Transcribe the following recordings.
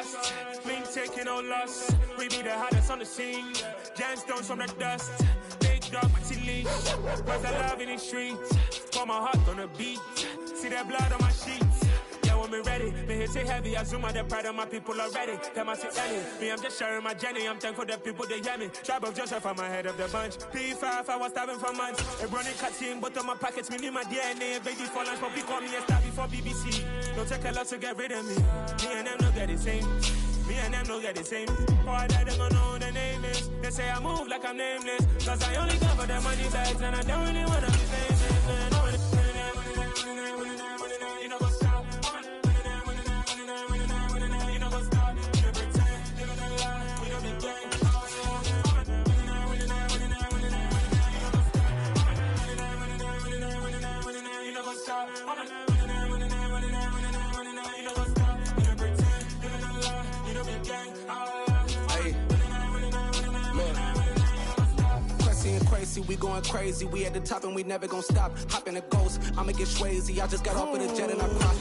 trust. We ain't taking no loss. We be the hottest on the scene. Gemstones from the dust. Big dog, pretty leash. Where's the love in the streets? Put my heart on the beat. See that blood on my sheets. Yeah, when we ready, me hit it heavy. I zoom out the pride of my people already. Them I see any. Me, I'm just sharing my journey. I'm thankful the people they hear me. Tribe of Joseph, I'm ahead of the bunch. P5, I was starving for months. A running cut team, but on my pockets, me need my DNA. Baby for lunch, but call me a star before BBC. Don't take a lot to get rid of me. Me and them no get the same. Me and them no get the same. Boy, that they gon' know the name is. They say I move like I'm nameless. Cause I only cover the money bags and I don't really wanna be famous. You know what's up? You know what's up? You pretend, you gonna lie, you know the game. You know what's up? Crazy, we going crazy. We at the top and we never gon' stop. Hop in a ghost, I'ma get swayzy. I just got off with a jet and I cry.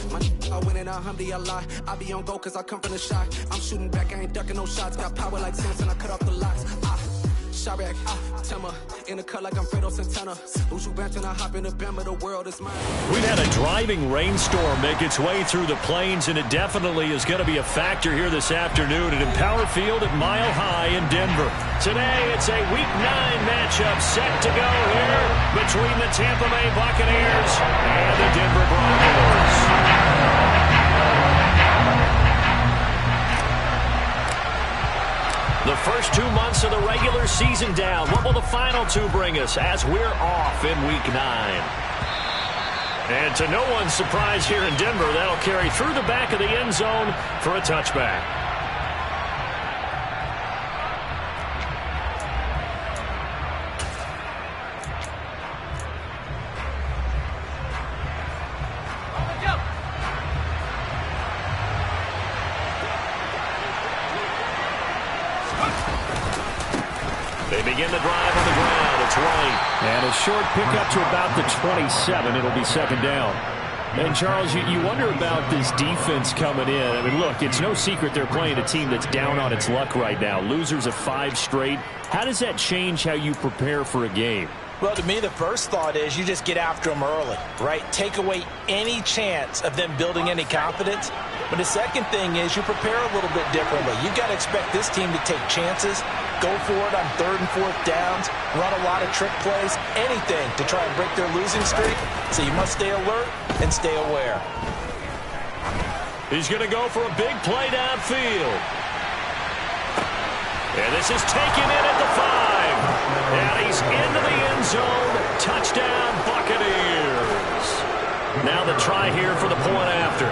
I win in a Humvee, I lie. I be on go cause I come from the shot. I'm shooting back, I ain't ducking no shots. Got power like Samson, I cut off the locks. Shabak, Tema, in the cut like I'm Fredo Santana. Uju Banton, I hop in the Bama, the world is mine. We've had a driving rainstorm make its way through the plains, and it definitely is going to be a factor here this afternoon at Empower Field at Mile High in Denver. Today, it's a Week 9 matchup set to go here between the Tampa Bay Buccaneers and the Denver Broncos. The first 2 months of the regular season down. What will the final 2 bring us as we're off in Week 9? And to no one's surprise here in Denver, that'll carry through the back of the end zone for a touchback. They begin the drive on the ground. It's right. And a short pickup to about the 27. It'll be second down. And, Charles, you wonder about this defense coming in. I mean, look, it's no secret they're playing a team that's down on its luck right now. Losers of 5 straight. How does that change how you prepare for a game? Well, to me, the first thought is you just get after them early, right? Take away any chance of them building any confidence. But the second thing is you prepare a little bit differently. You've got to expect this team to take chances, go for it on 3rd and 4th downs, run a lot of trick plays, anything to try and break their losing streak. So you must stay alert and stay aware. He's going to go for a big play downfield. And this is taken in at the 5. And he's into the end zone. Touchdown, Buccaneers. Now the try here for the point after.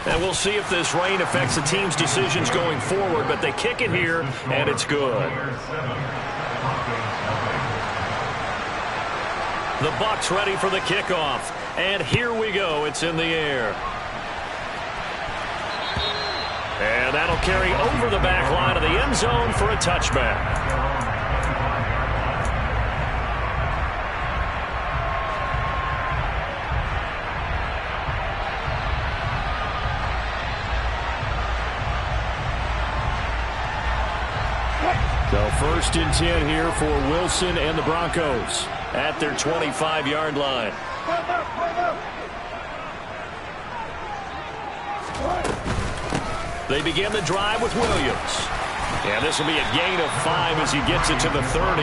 And we'll see if this rain affects the team's decisions going forward, but they kick it here, and it's good. The Bucs ready for the kickoff. And here we go. It's in the air. And that'll carry over the back line of the end zone for a touchback. So 1st and 10 here for Wilson and the Broncos at their 25-yard line. They begin the drive with Williams. And this will be a gain of 5 as he gets it to the 30.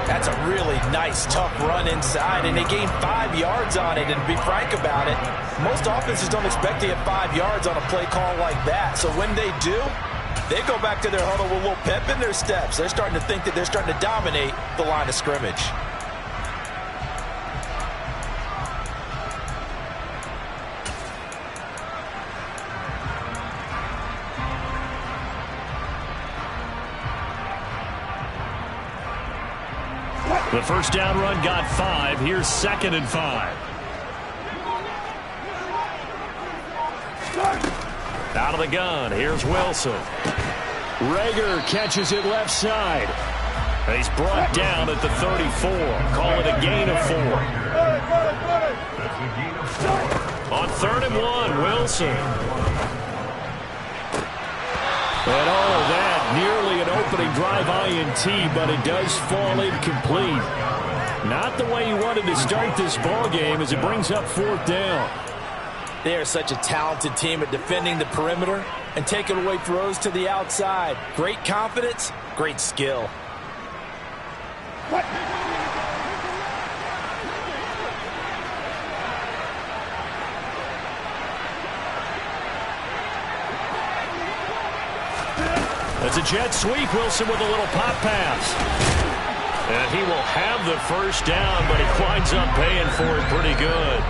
That's a really nice, tough run inside, and they gained 5 yards on it. And to be frank about it, most offenses don't expect to get 5 yards on a play call like that. So when they do, they go back to their huddle with a little pep in their steps. They're starting to think that they're starting to dominate the line of scrimmage. The first down run got 5. Here's 2nd and 5. Out of the gun. Here's Wilson. Rager catches it left side. And he's brought down at the 34. Call it a gain of 4. On 3rd and 1, Wilson. And all of that, nearly an opening drive INT, but it does fall incomplete. Not the way you wanted to start this ball game as it brings up 4th down. They are such a talented team at defending the perimeter and taking away throws to the outside. Great confidence, great skill. That's a jet sweep. Wilson with a little pop pass. And he will have the first down, but he winds up paying for it pretty good.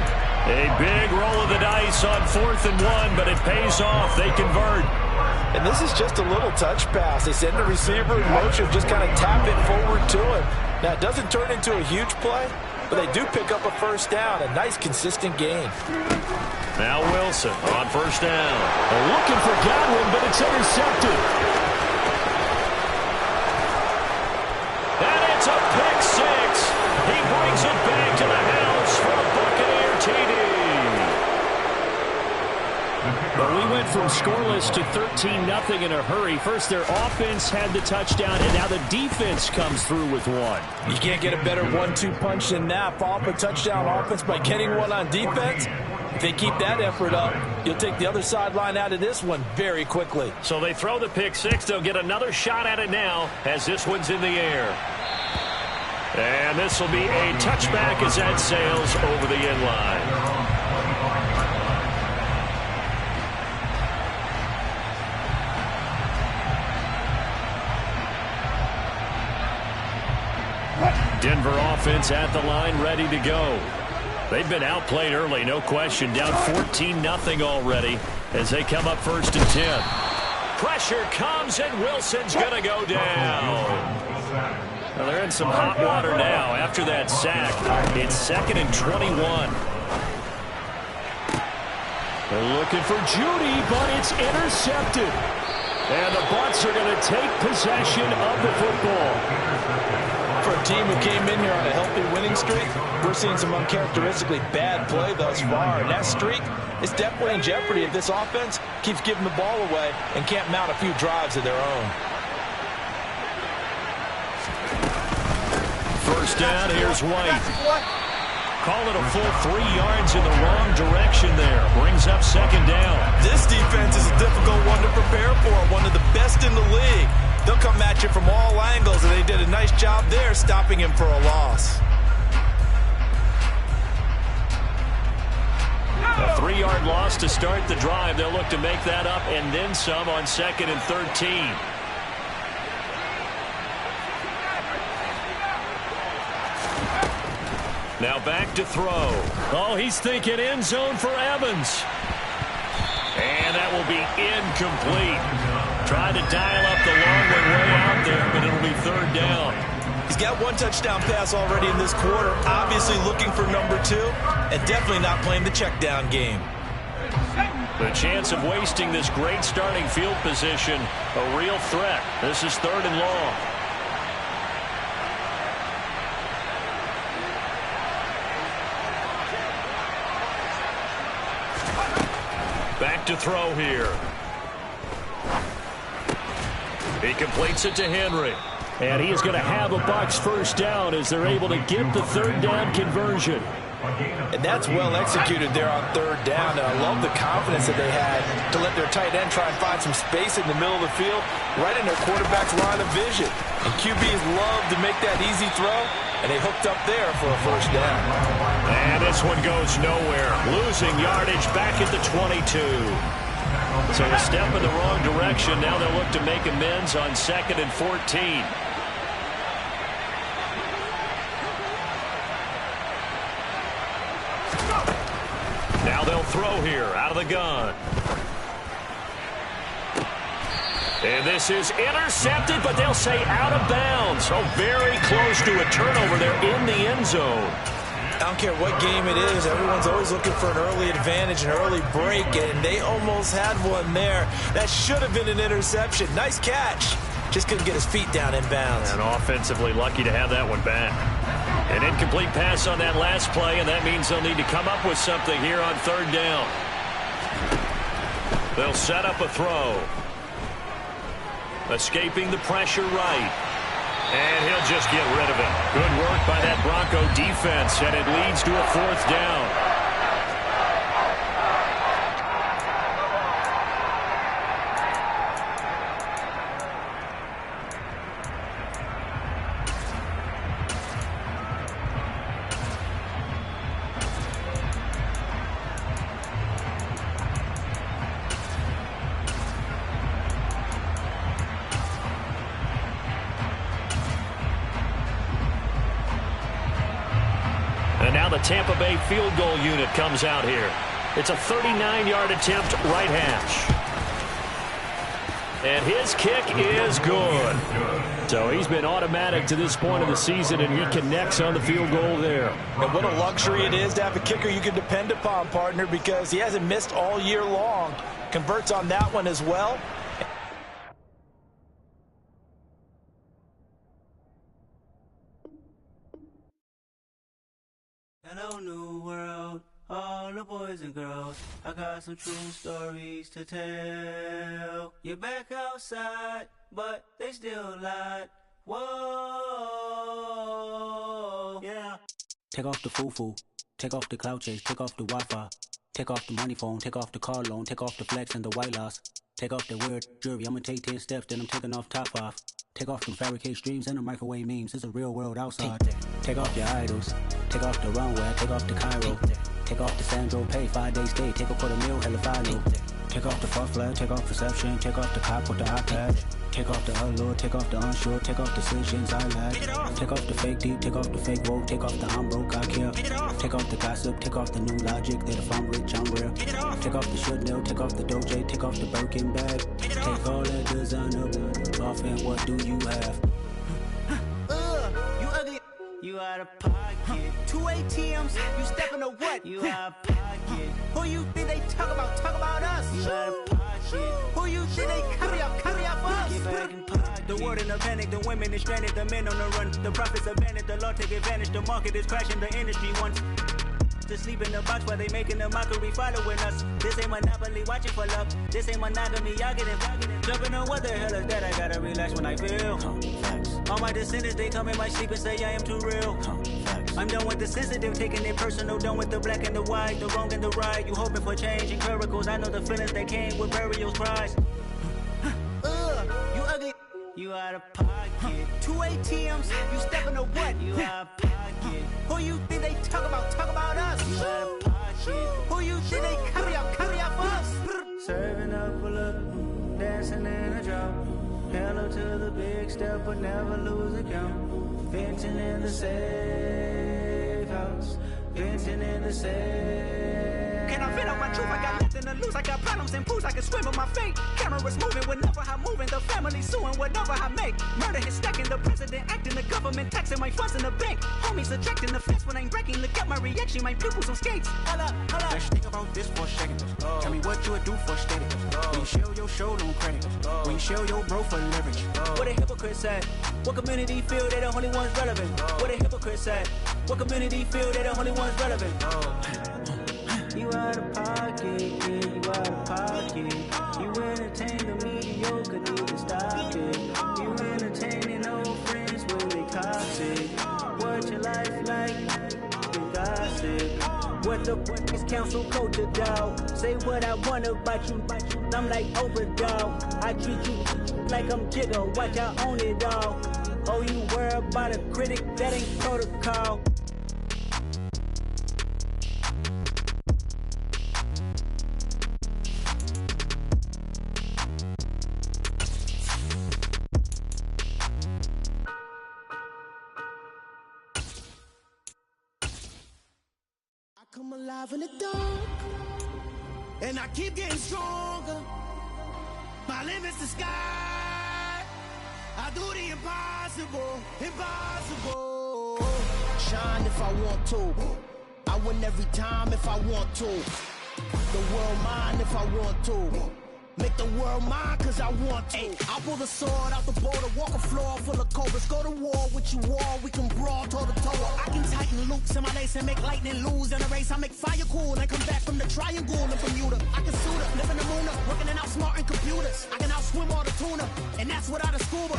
A big roll of the dice on 4th and 1, but it pays off. They convert. And this is just a little touch pass. They send the receiver in motion, just kind of tap it forward to him. Now, it doesn't turn into a huge play, but they do pick up a first down. A nice, consistent gain. Now Wilson on 1st down. Looking for Godwin, but it's intercepted. And it's a pick six. He brings it back to the house for a Buccaneer TD. But we went from scoreless to 13-0 in a hurry. First, their offense had the touchdown, and now the defense comes through with one. You can't get a better 1-2 punch than that. Follow up a touchdown offense by getting one on defense. If they keep that effort up, you'll take the other sideline out of this one very quickly. So they throw the pick six. They'll get another shot at it now as this one's in the air. And this will be a touchback as that sails over the end line. Denver offense at the line, ready to go. They've been outplayed early, no question. Down 14-0 already as they come up 1st and 10. Pressure comes, and Wilson's going to go down. Well, they're in some hot water now after that sack. It's 2nd and 21. They're looking for Judy, but it's intercepted. And the Bucs are going to take possession of the football. For a team who came in here on a healthy winning streak, we're seeing some uncharacteristically bad play thus far. And that streak is definitely in jeopardy if this offense keeps giving the ball away and can't mount a few drives of their own. 1st down, here's White. Call it a full 3 yards in the wrong direction there. Brings up 2nd down. This defense is a difficult one to prepare for, one of the best in the league. They'll come at you from all angles, and they did a nice job there stopping him for a loss. A 3-yard loss to start the drive. They'll look to make that up and then some on 2nd and 13. Now back to throw. Oh, he's thinking end zone for Evans. And that will be incomplete. Tried to dial up the long one way out there, but it'll be 3rd down. He's got 1 touchdown pass already in this quarter. Obviously looking for number 2, and definitely not playing the check down game. The chance of wasting this great starting field position, a real threat. This is 3rd and long. Back to throw here. He completes it to Henry. And he is going to have a Bucs first down as they're able to get the 3rd down conversion. And that's well executed there on 3rd down. And I love the confidence that they had to let their tight end try and find some space in the middle of the field, right in their quarterback's line of vision. And QBs love to make that easy throw, and they hooked up there for a first down. And this one goes nowhere. Losing yardage back at the 22. So a step in the wrong direction. Now they'll look to make amends on 2nd and 14. Now they'll throw here out of the gun. And this is intercepted, but they'll say out of bounds. So very close to a turnover there in the end zone. I don't care what game it is. Everyone's always looking for an early advantage, an early break, and they almost had one there. That should have been an interception. Nice catch. Just couldn't get his feet down in bounds. And offensively lucky to have that one back. An incomplete pass on that last play, and that means they'll need to come up with something here on third down. They'll set up a throw. Escaping the pressure right. And he'll just get rid of it. Good work by that Bronco defense, and it leads to a fourth down. Tampa Bay field goal unit comes out here. It's a 39-yard attempt, right hash. And his kick is good. So he's been automatic to this point of the season, and he connects on the field goal there. And what a luxury it is to have a kicker you can depend upon, partner, because he hasn't missed all year long. Converts on that one as well. Hello, new world, all the boys and girls. I got some true stories to tell. You're back outside, but they still lied. Whoa, yeah. Take off the foo-foo, take off the cloud chase, take off the Wi-Fi, take off the money phone, take off the car loan, take off the flex and the white loss. Take off the weird jewelry, I'ma take 10 steps, then I'm taking off top 5. Take off them fabricated streams and the microwave memes. It's a real world outside. Take off your idols. Take off the runway. Take off the Cairo. Take off the Sandro Pay. 5-day stay. Take a $250,000. Hella follow. Take off the far flag. Take off perception. Take off the cop with the iPad. Take off the allure. Take off the unsure. Take off decisions I lack. Take off the fake deep. Take off the fake woke. Take off the I'm broke. I care. Take off the gossip. Take off the new logic that if I'm rich I'm real. Take off the should know. Take off the Doja. Take off the Birkin bag. Take all that designer off and what do you have? You ugly. You out of pocket. 2 ATMs. You stepping to what? You out of pocket. Who you think they talk about? Talk about us. You out of pocket. Who you think they carry up us? Get back in pocket. The world in a panic. The women is stranded. The men on the run. The profits abandoned. The law take advantage. The market is crashing. The industry wants to sleep in the box while they making a mockery following us. This ain't Monopoly watching for love. This ain't monogamy. Y'all getting jumping on what the hell is that? I gotta relax when I feel. All my descendants, they come in my sleep and say I am too real. I'm done with the sensitive, taking it personal. Done with the black and the white, the wrong and the right. You hoping for change and miracles. I know the feelings that came with burials, cries. You ugly. You out of pocket. 2 ATMs. You stepping to what? You out of pocket. Who you think they talk about? Talk about us. You out of pocket. Who you think they carry up us? Serving up a look, dancing in a drop. Hello to the big step, but never lose a count. Venting in the safe house. Venting in the safe. Can I vent out my truth? I got nothing to lose. I got problems and pools. I can swim with my fate. Cameras moving whenever I'm moving. The family suing whatever I make. Murder is stacking. The president acting. The government taxing my funds in the bank. Homies attracting the fence when I'm breaking. Look at my reaction. My pupils on skates. Hold up. Let's think about this for a second. Tell me what you would do for steady. When you show your show, no credit. When you show your bro for leverage. What a hypocrite said. What community feel they the only ones relevant? What a hypocrite said. What community feel they the only ones relevant? You out of pocket, yeah, you out of pocket. You entertain the mediocre, need to stop it. You entertaining old friends when they toxic. What your life like? The gossip. What the fuck is council culture, dog? Say what I want about you. I'm like Oprah, dog. I treat you like I'm Jigga. Watch I own it all. Oh, you worry about a critic? That ain't protocol. Come alive in the dark, and I keep getting stronger. My limit's the sky. I do the impossible, impossible. Shine if I want to. I win every time if I want to. The world mine if I want to. Make the world mine cause I want to. I'll pull the sword out the border, walk a floor full of cobras. Go to war with you all, we can brawl toe to toe. I can tighten loops in my lace and make lightning lose in a race. I make fire cool and come back from the triangle in Bermuda. I can suit up, live in the moon up, working and outsmarting computers. I can outswim all the tuna, and that's without a scuba.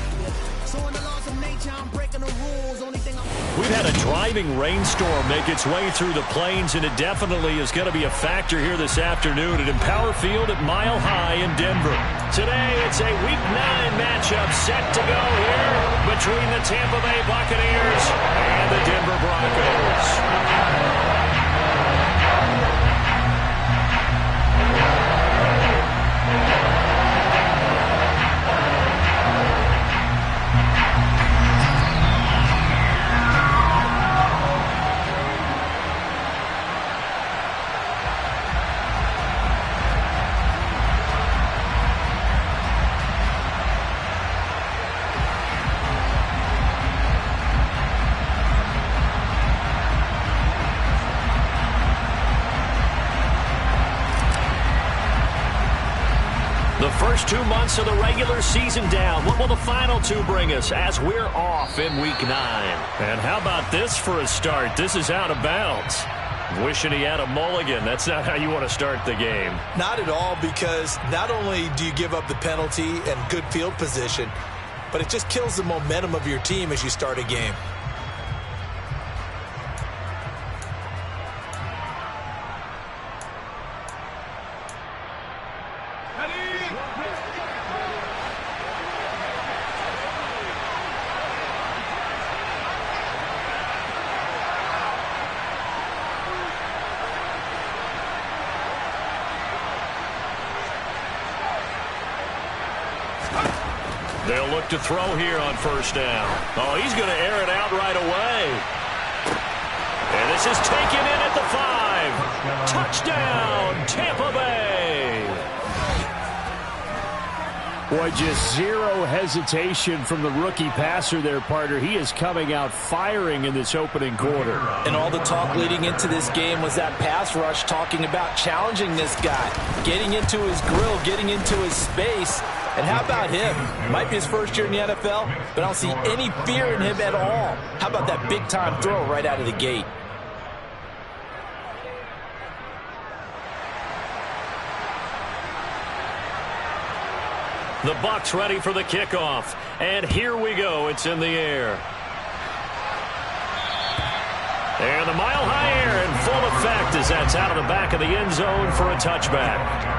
So in the laws of nature, I'm breaking the rules. Only thing We've had a driving rainstorm make its way through the plains, and it definitely is going to be a factor here this afternoon at Empower Field at Mile High in Denver. Today, it's a Week 9 matchup set to go here between the Tampa Bay Buccaneers and the Denver Broncos. The first 2 months of the regular season down. What will the final 2 bring us as we're off in Week 9? And how about this for a start? This is out of bounds. Wishing he had a mulligan. That's not how you want to start the game. Not at all, because not only do you give up the penalty and good field position, but it just kills the momentum of your team as you start a game. They'll look to throw here on first down. Oh, he's going to air it out right away. And this is taken in at the 5. Touchdown, Tampa Bay. Boy, just zero hesitation from the rookie passer there, partner. He is coming out firing in this opening quarter. And all the talk leading into this game was that pass rush talking about challenging this guy, getting into his grill, getting into his space. And how about him? Might be his first year in the NFL, but I don't see any fear in him at all. How about that big-time throw right out of the gate? The Bucs ready for the kickoff. And here we go. It's in the air. And the mile-high air in full effect as that's out of the back of the end zone for a touchback.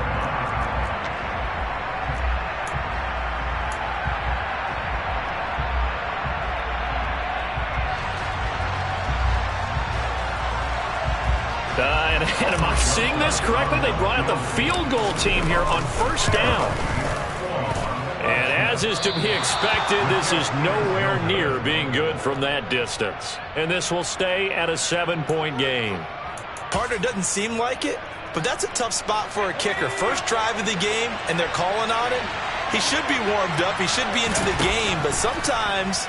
And am I seeing this correctly? They brought out the field goal team here on first down. And as is to be expected, this is nowhere near being good from that distance. And this will stay at a 7-point game. Partner, doesn't seem like it, but that's a tough spot for a kicker. First drive of the game, and they're calling on it. He should be warmed up. He should be into the game, but sometimes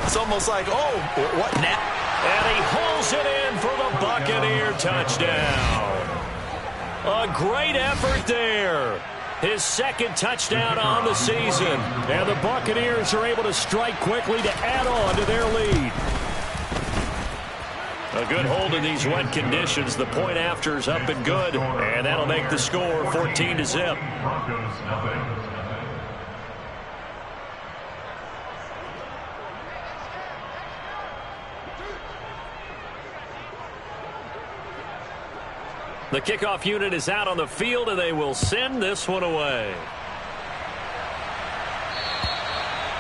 it's almost like, oh, what now? And he hauls it in for the Buccaneer touchdown. A great effort there. His second touchdown on the season. And the Buccaneers are able to strike quickly to add on to their lead. A good hold in these wet conditions. The point after's up and good. And that'll make the score 14-0. The kickoff unit is out on the field, and they will send this one away.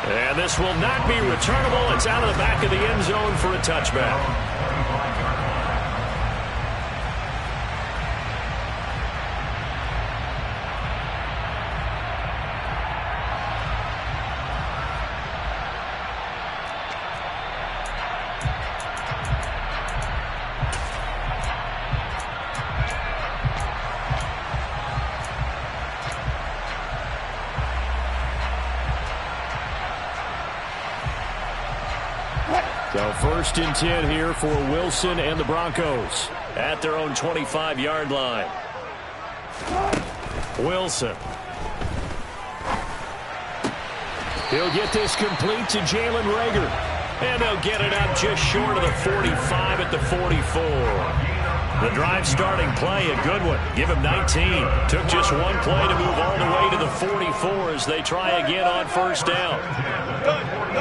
And this will not be returnable. It's out of the back of the end zone for a touchback. So 1st and 10 here for Wilson and the Broncos at their own 25-yard line. Wilson He'll get this complete to Jalen Reagor. And they'll get it up just short of the 45 at the 44. The drive starting play, a good one. Give him 19. Took just one play to move all the way to the 44 as they try again on first down.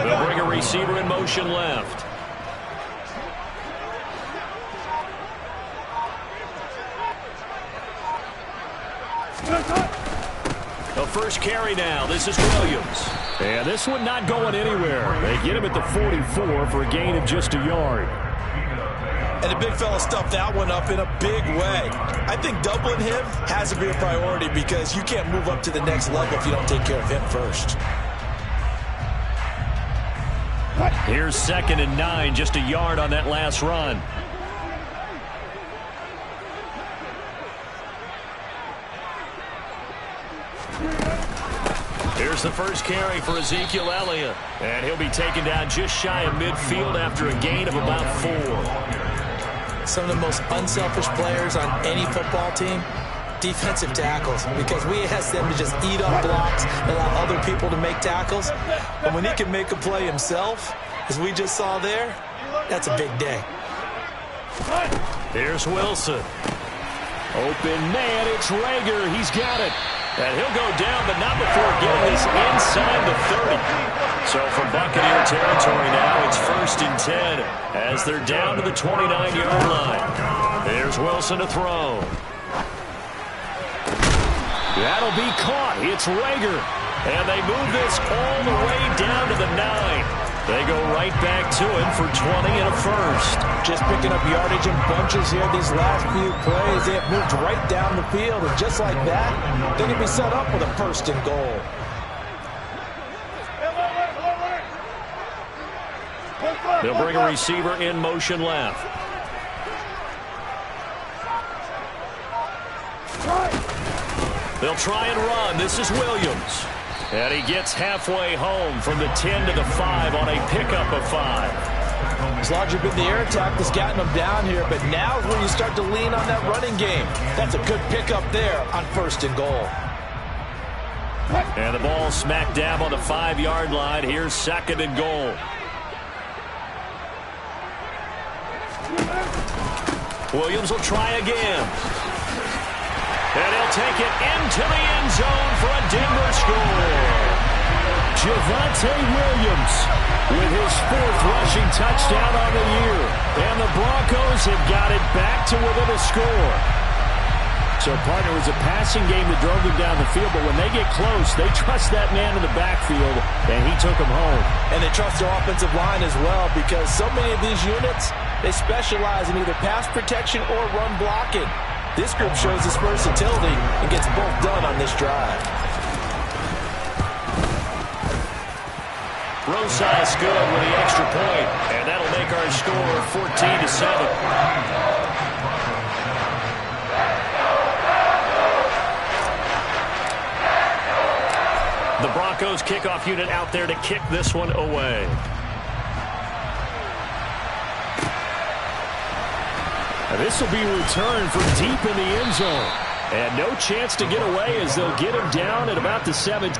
They'll bring a receiver in motion left. The first carry now. This is Williams. And this one not going anywhere. They get him at the 44 for a gain of just a yard. And the big fella stuffed that one up in a big way. I think doubling him has to be a priority because you can't move up to the next level if you don't take care of him first. Here's 2nd and 9, just a yard on that last run. Here's the first carry for Ezekiel Elliott. And he'll be taken down just shy of midfield after a gain of about 4. Some of the most unselfish players on any football team, defensive tackles, because we ask them to just eat up blocks and allow other people to make tackles. And when he can make a play himself, as we just saw there, that's a big day. Here's Wilson. Open man, it's Reagor. He's got it. And he'll go down, but not before getting this inside the 30. So from Buccaneer territory now, it's 1st and 10 as they're down to the 29-yard line. There's Wilson to throw. That'll be caught. It's Reagor. And they move this all the way down to the 9. They go right back to him for 20 and a first. Just picking up yardage in bunches here these last few plays. They have moved right down the field, and just like that, they can be set up with a 1st and goal. They'll bring a receiver in motion left. They'll try and run. This is Williams. And he gets halfway home from the 10 to the 5 on a pickup of 5. As long as you've been the air attack that's gotten them down here, but now is when you start to lean on that running game. That's a good pickup there on 1st and goal. And the ball smack dab on the 5-yard line. Here's 2nd and goal. Williams will try again. And he'll take it into the end zone for a Denver score. Javonte Williams with his 4th rushing touchdown on the year. And the Broncos have got it back to within a score. So, partner, it was a passing game that drove them down the field, but when they get close, they trust that man in the backfield, and he took them home. And they trust their offensive line as well, because so many of these units, they specialize in either pass protection or run blocking. This group shows its versatility and gets both done on this drive. Rosas good with the extra point, and that'll make our score 14-7. The Broncos kickoff unit out there to kick this one away. And this will be returned from deep in the end zone. And no chance to get away as they'll get him down at about the 7.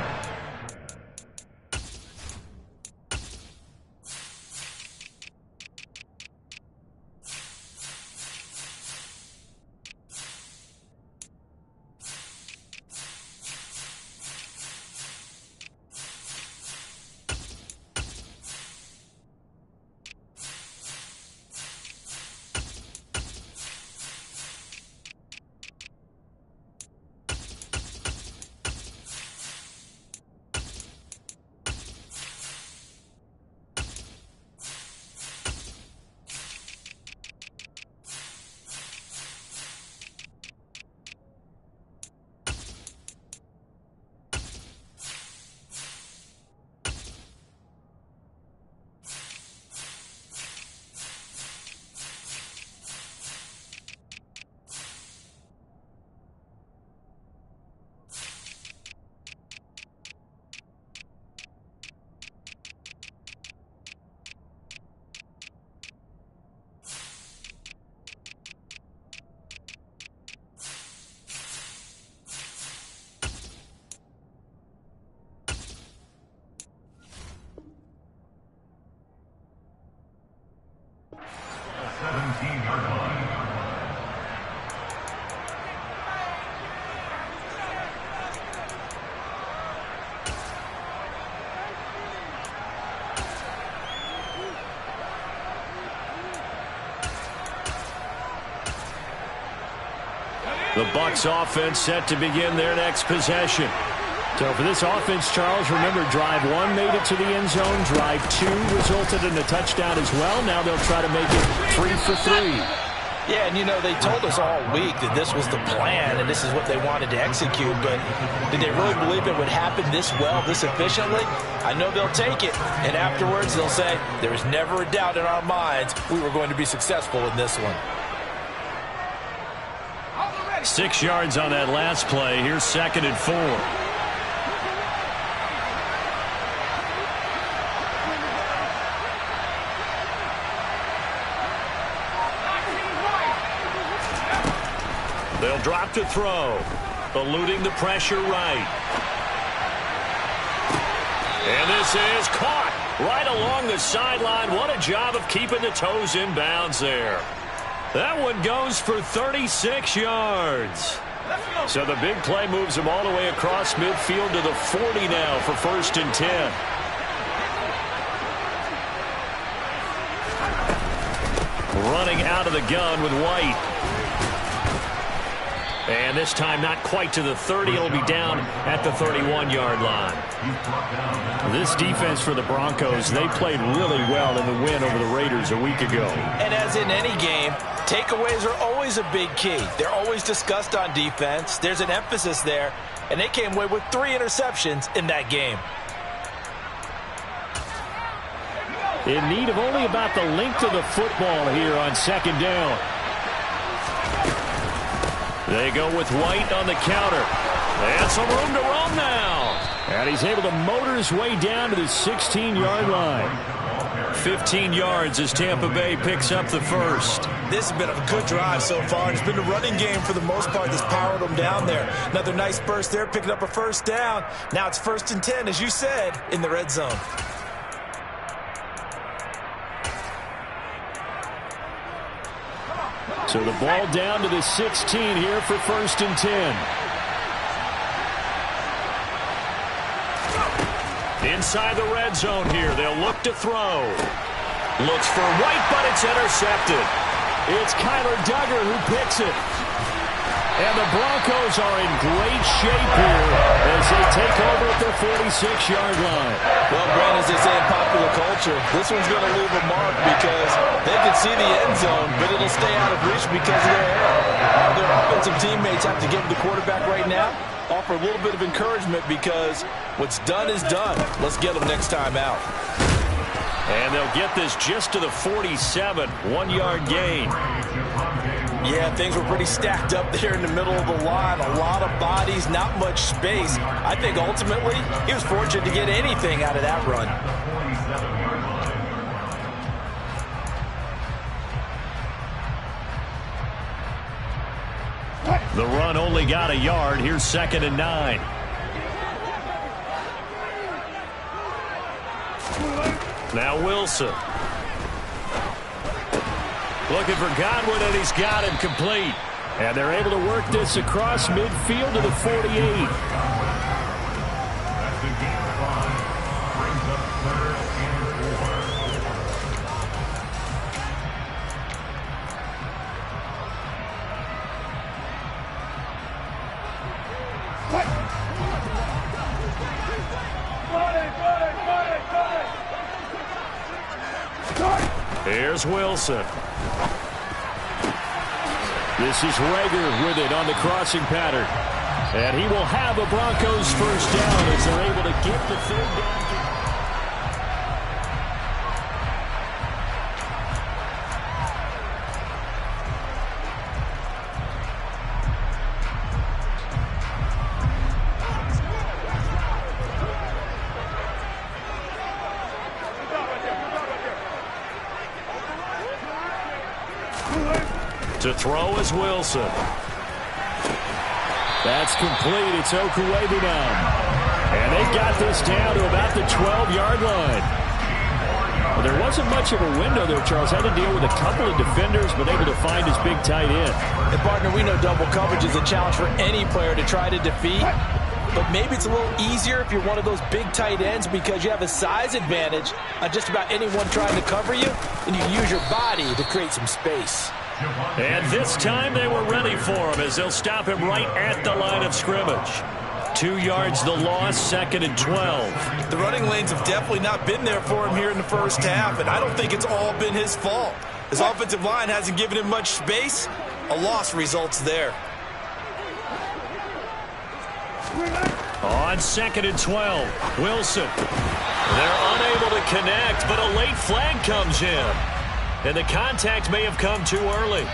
The Bucs offense set to begin their next possession. So for this offense, Charles, remember, drive 1 made it to the end zone. Drive 2 resulted in a touchdown as well. Now they'll try to make it 3 for 3. Yeah, and they told us all week that this was the plan and this is what they wanted to execute, but did they really believe it would happen this well, this efficiently? I know they'll take it, and afterwards they'll say, there was never a doubt in our minds we were going to be successful in this one. 6 yards on that last play. Here's 2nd and 4. They'll drop to throw. Eluding the pressure right. And this is caught right along the sideline. What a job of keeping the toes in bounds there. That one goes for 36 yards. So the big play moves them all the way across midfield to the 40 now for 1st and 10. Running out of the gun with White. And this time not quite to the 30. It'll be down at the 31-yard line. This defense for the Broncos, they played really well in the win over the Raiders a week ago. And as in any game, takeaways are always a big key. They're always discussed on defense. There's an emphasis there. And they came away with 3 interceptions in that game. In need of only about the length of the football here on 2nd down. They go with White on the counter. And some room to roam now. And he's able to motor his way down to the 16-yard line. 15 yards as Tampa Bay picks up the first. This has been a good drive so far. It's been the running game for the most part that's powered them down there. Another nice burst there, picking up a 1st down. Now it's 1st and 10, as you said, in the red zone. So the ball down to the 16 here for 1st and 10. Inside the red zone here. They'll look to throw. Looks for White, but it's intercepted. It's Kyler Duggar who picks it. And the Broncos are in great shape here as they take over at their 46-yard line. Well, Brent, as they say in popular culture, this one's going to leave a mark because they can see the end zone, but it'll stay out of reach because of their hair. Their offensive teammates have to give the quarterback right now, offer a little bit of encouragement because what's done is done. Let's get them next time out. And they'll get this just to the 47, 1-yard gain. Yeah, things were pretty stacked up there in the middle of the line. A lot of bodies, not much space. I think ultimately he was fortunate to get anything out of that run. The run only got a yard. Here's 2nd and 9. Now Wilson. Looking for Godwin, and he's got him complete. And they're able to work this across midfield to the 48. Here's Wilson. This is Rager with it on the crossing pattern. And he will have the Broncos 1st down as they're able to get the 3rd down. To throw is Wilson. That's complete. It's Okuwebunam. And they've got this down to about the 12-yard line. Well, there wasn't much of a window there, Charles. Had to deal with a couple of defenders, but able to find his big tight end. And, partner, we know double coverage is a challenge for any player to try to defeat. But maybe it's a little easier if you're one of those big tight ends because you have a size advantage on just about anyone trying to cover you, and you use your body to create some space. And this time they were ready for him as they'll stop him right at the line of scrimmage. 2 yards the loss, 2nd and 12. The running lanes have definitely not been there for him here in the first half, and I don't think it's all been his fault. His offensive line hasn't given him much space. A loss results there. On 2nd and 12, Wilson. They're unable to connect, but a late flag comes in. And the contact may have come too early.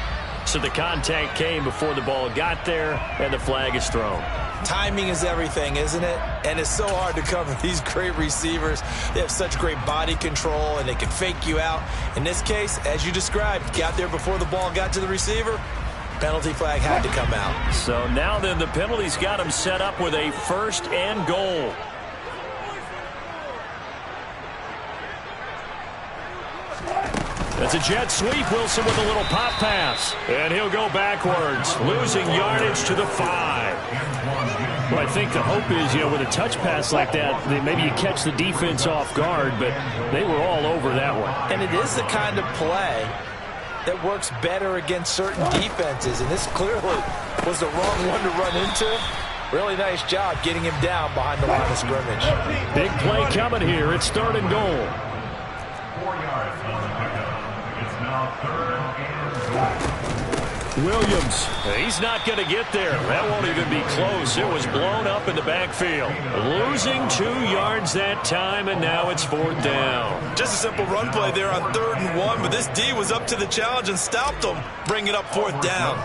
So the contact came before the ball got there, and the flag is thrown. Timing is everything, isn't it? And it's so hard to cover these great receivers. They have such great body control, and they can fake you out. In this case, as you described, got there before the ball got to the receiver. Penalty flag had to come out. So now then the penalty's got him set up with a 1st and goal. That's a jet sweep. Wilson with a little pop pass. And he'll go backwards, losing yardage to the 5. Well, I think the hope is, with a touch pass like that, maybe you catch the defense off guard, but they were all over that one. And it is the kind of play that works better against certain defenses, and this clearly was the wrong one to run into. Really nice job getting him down behind the line of scrimmage. Big play coming here. It's 3rd and goal. 4 yards on the pickup. It's now 3rd and 5. Williams, he's not going to get there. That won't even be close. It was blown up in the backfield. Losing 2 yards that time, and now it's 4th down. Just a simple run play there on 3rd and 1, but this D was up to the challenge and stopped them, bringing up 4th down.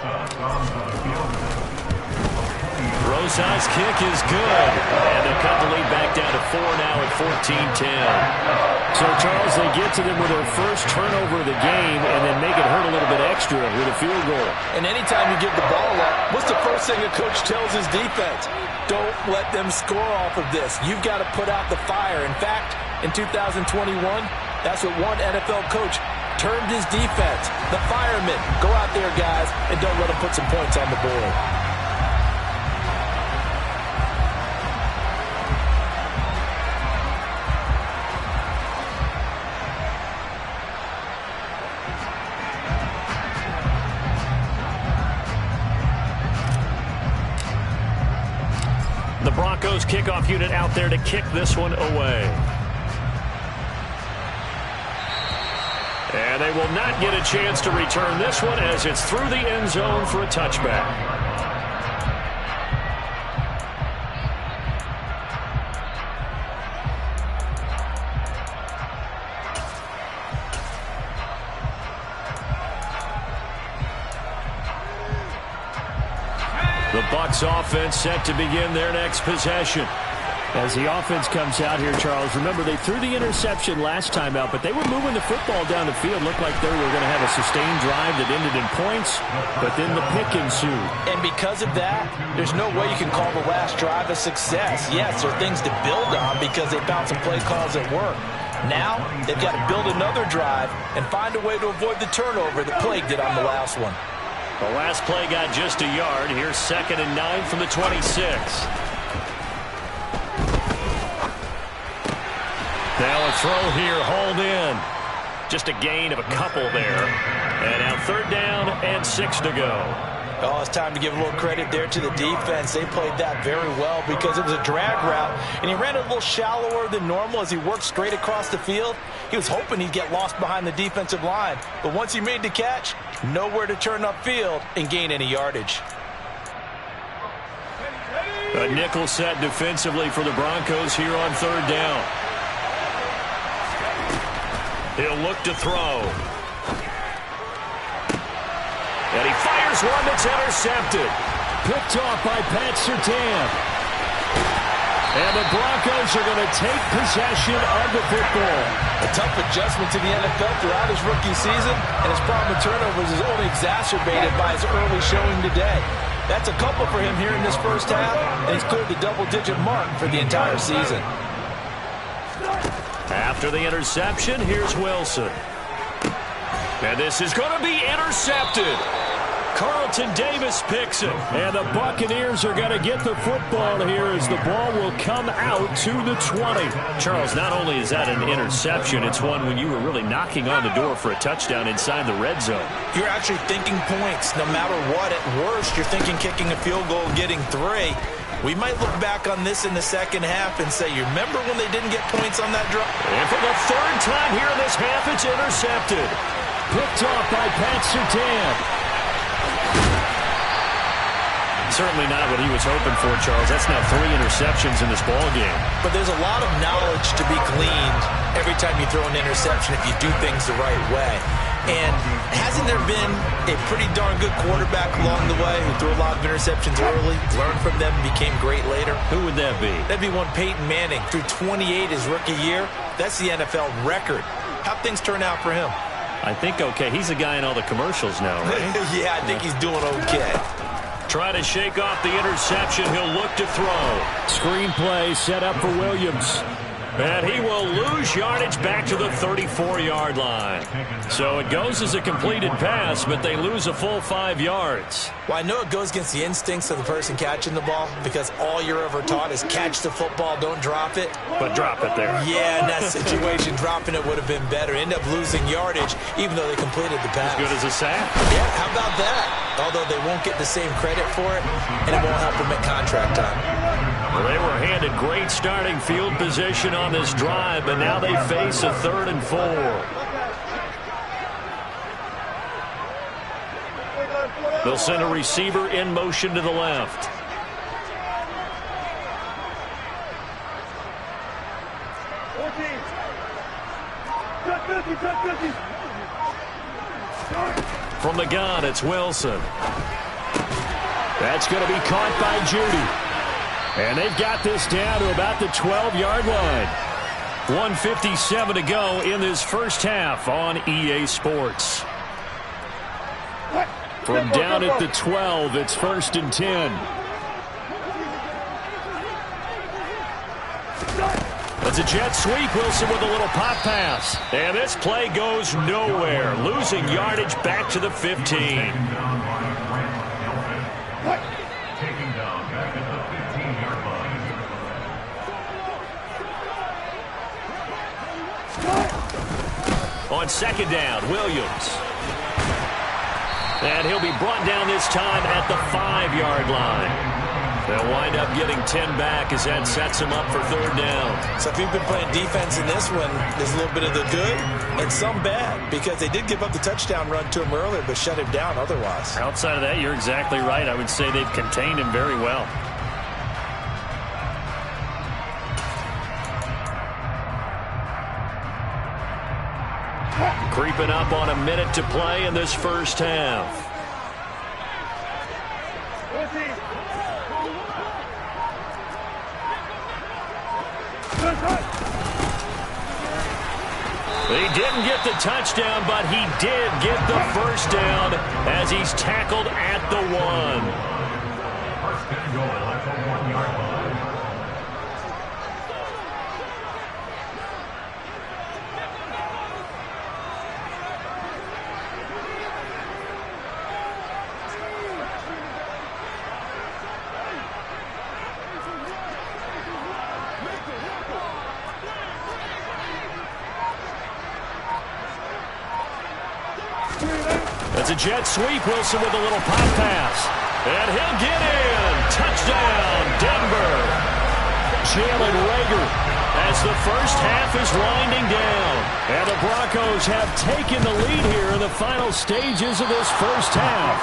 Rosas' kick is good, and they'll cut the lead back down to 4 now at 14-10. So, Charles, they get to them with their first turnover of the game and then make it hurt a little bit extra with a field goal. And anytime you give the ball up, what's the first thing a coach tells his defense? Don't let them score off of this. You've got to put out the fire. In fact, in 2021, that's what one NFL coach termed his defense. The firemen. Go out there, guys, and don't let them put some points on the board. The Broncos kickoff unit out there to kick this one away. And they will not get a chance to return this one as it's through the end zone for a touchback. The Bucs offense set to begin their next possession. As the offense comes out here, Charles, remember they threw the interception last time out, but they were moving the football down the field. Looked like they were going to have a sustained drive that ended in points, but then the pick ensued. And because of that, there's no way you can call the last drive a success. Yes, there are things to build on because they found some play calls that work. Now, they've got to build another drive and find a way to avoid the turnover that plagued it on the last one. The last play got just a yard. Here's 2nd and 9 from the 26. Now a throw here, hauled in. Just a gain of a couple there. And now 3rd down and 6 to go. Oh, it's time to give a little credit there to the defense. They played that very well because it was a drag route, and he ran a little shallower than normal as he worked straight across the field. He was hoping he'd get lost behind the defensive line, but once he made the catch, nowhere to turn upfield and gain any yardage. A nickel set defensively for the Broncos here on 3rd down. He'll look to throw. And he fires one that's intercepted. Picked off by Pat Surtain. And the Broncos are going to take possession of the football. A tough adjustment to the NFL throughout his rookie season, and his problem with turnovers is only exacerbated by his early showing today. That's a couple for him here in this first half, and he's cleared the double-digit mark for the entire season. After the interception, here's Wilson. And this is going to be intercepted. Carlton Davis picks it. And the Buccaneers are going to get the football here as the ball will come out to the 20. Charles, not only is that an interception, it's one when you were really knocking on the door for a touchdown inside the red zone. You're actually thinking points. No matter what, at worst, you're thinking kicking a field goal and getting 3. We might look back on this in the second half and say, you remember when they didn't get points on that drive? And for the third time here in this half, it's intercepted. Picked off by Pat Surtain. Certainly not what he was hoping for, Charles. That's now 3 interceptions in this ball game. But there's a lot of knowledge to be gleaned every time you throw an interception if you do things the right way. And hasn't there been a pretty darn good quarterback along the way who threw a lot of interceptions early, learned from them, became great later? Who would that be? That'd be one Peyton Manning. Threw 28 his rookie year. That's the NFL record. How'd things turn out for him? I think okay. He's a guy in all the commercials now, right? Yeah, I think he's doing okay. Try to shake off the interception. He'll look to throw. Screenplay set up for Williams. And he will lose yardage back to the 34-yard line. So it goes as a completed pass, but they lose a full 5 yards. Well, I know it goes against the instincts of the person catching the ball because all you're ever taught is catch the football, don't drop it. But drop it there. Yeah, in that situation, dropping it would have been better. End up losing yardage, even though they completed the pass. As good as a sack. Yeah, how about that? Although they won't get the same credit for it, and it won't help them at contract time. Well, they were handed great starting field position on this drive, but now they face a 3rd and 4. They'll send a receiver in motion to the left. From the gun, it's Wilson. That's going to be caught by Judy. And they've got this down to about the 12-yard line. 1:57 to go in this first half on EA Sports. From down at the 12, it's 1st and 10. It's a jet sweep. Wilson with a little pop pass. And this play goes nowhere. Losing yardage back to the 15. On 2nd down, Williams. And he'll be brought down this time at the 5-yard line. They'll wind up getting 10 back as that sets him up for 3rd down. So if you've been playing defense in this one, there's a little bit of the good and some bad because they did give up the touchdown run to him earlier but shut him down otherwise. Outside of that, you're exactly right. I would say they've contained him very well. Creeping up on a minute to play in this first half. He didn't get the touchdown, but he did get the first down as he's tackled at the 1. First and goal at the 1-yard line. It's a jet sweep. Wilson with a little pop pass. And he'll get in. Touchdown, Denver. Jalen Reagor as the first half is winding down. And the Broncos have taken the lead here in the final stages of this first half.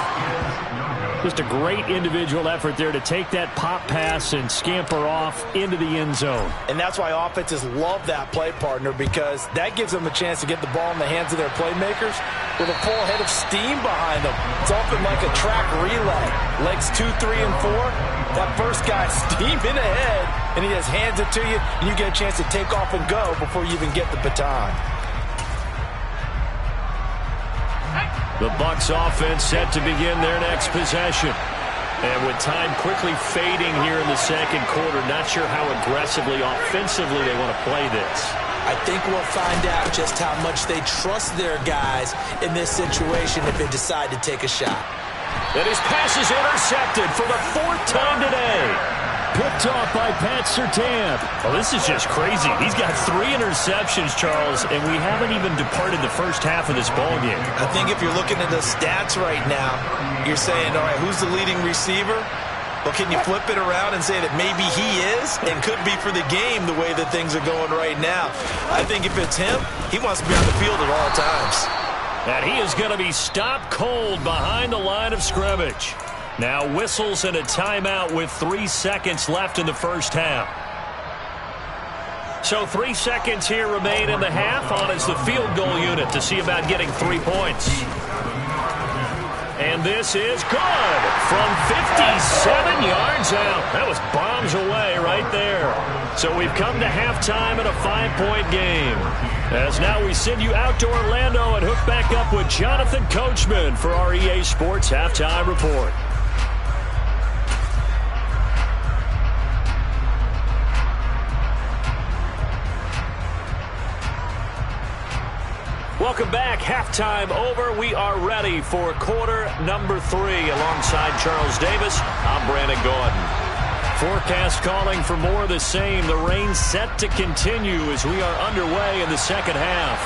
Just a great individual effort there to take that pop pass and scamper off into the end zone. And that's why offenses love that play, partner, because that gives them a chance to get the ball in the hands of their playmakers with a full head of steam behind them. It's often like a track relay. Legs 2, 3, and 4. That first guy steaming ahead, and he just hands it to you, and you get a chance to take off and go before you even get the baton. The Bucs offense set to begin their next possession. And with time quickly fading here in the second quarter, not sure how aggressively, offensively they want to play this. I think we'll find out just how much they trust their guys in this situation if they decide to take a shot. And his pass is intercepted for the 4th time today. Picked off by Pat Surtain. Well, this is just crazy. He's got 3 interceptions, Charles, and we haven't even departed the first half of this ballgame. I think if you're looking at the stats right now, you're saying, all right, who's the leading receiver? Well, can you flip it around and say that maybe he is and could be for the game the way that things are going right now? I think if it's him, he wants to be on the field at all times. And he is going to be stopped cold behind the line of scrimmage. Now whistles and a timeout with 3 seconds left in the first half. So 3 seconds here remain in the half. On is the field goal unit to see about getting 3 points. And this is good from 57 yards out. That was bombs away right there. So we've come to halftime in a 5-point game. As now we send you out to Orlando and hook back up with Jonathan Coachman for our EA Sports Halftime Report. Welcome back. Halftime over. We are ready for quarter number 3. Alongside Charles Davis, I'm Brandon Gaudin. Forecast calling for more of the same. The rain set to continue as we are underway in the second half.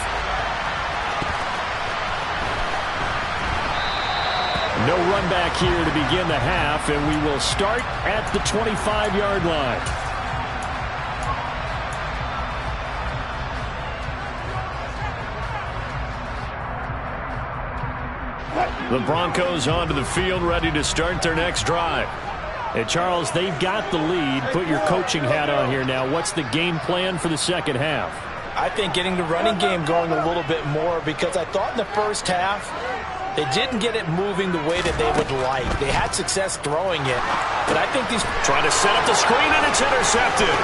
No run back here to begin the half, and we will start at the 25-yard line. The Broncos onto the field, ready to start their next drive. Hey, Charles, they've got the lead. Put your coaching hat on here now. What's the game plan for the second half? I think getting the running game going a little bit more, because I thought in the first half they didn't get it moving the way that they would like. They had success throwing it, but I think these... Trying to set up the screen, and it's intercepted.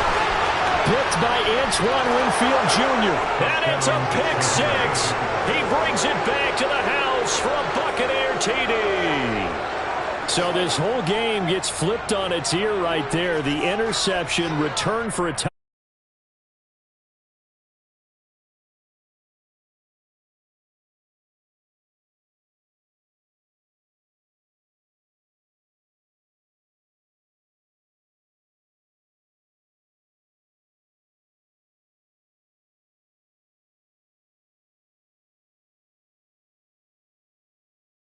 Picked by Antoine Winfield Jr. And it's a pick 6. He brings it back to the house for a Buccaneer TD. So this whole game gets flipped on its ear right there. The interception, return for a touchdown.